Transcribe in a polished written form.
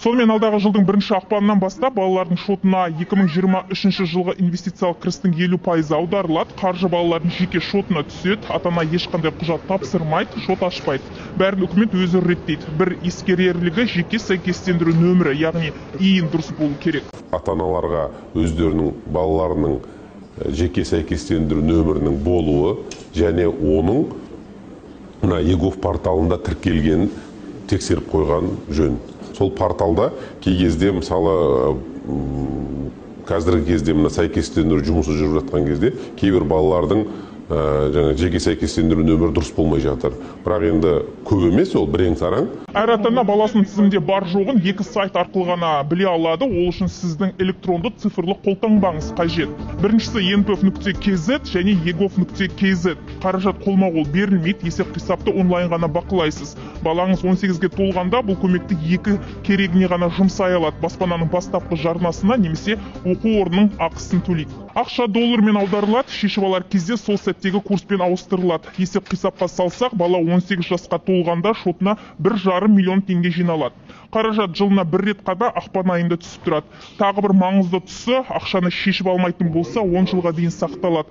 Сонымен алдағы жылдың 1 ақпанынан бастап балалардың шотына 2023 жылғы инвестициялық кірістің 50% аударылады. Қаржы балалардың жеке шотына түседі. Ата-ана ешқандай құжат тапсырмайды, шот ашпайды. Бәрін үкімет өзі реттейді. Бір ескерерлігі жеке сәйкестендіру нөмірі, яғни ИИН дұрыс болу керек. Ата-аналарға өздерінің балаларының жеке сәйкестендіру нөмірінің болуы және оның егов порталында тіркелгенін тексеріп қойған жөн. Сол порталда кей кезде, мысалы, қазіргі кезде сәйкестендіру жұмысы жүріп жатқан кезде кейбір балалардың жеке сәйкестендіру нөмірі дұрыс болмай жатыр. Бірақ енді көп емес, ол бірең-сараң. Әр ата-ана баласының тізімде бар жоғын 2 сайт арқылы ғана біле алады. Ол үшін сіздің электронды цифрлы қолтаңбаңыз қажет. Біріншісі enpf.kz және egov.kz. Қаражат қолма-қол берілмейді, есеп-қисапты онлайн ғана бақылайсыз. Балаңыз 18-ге толғанда бұл көмекті 2 керегіне ғана жұмсай алады. Баспананың бастапқы жарнасына немесе оқу орнының ақысын төлейді. Ақша доллармен аударылады, шешіп алар кезде сол сәттегі курспен ауыстырылады. Есеп-қисапқа салсақ, бала 18 жасқа толғанда шотына 1,5 миллион теңге жиналады. Қаражат жылына 1 рет қана ақпан айында түсіп тұрады. Тағы бір маңызды тұсы, ақшаны шешіп алмайтын болса 10 жылға дейін сақталады.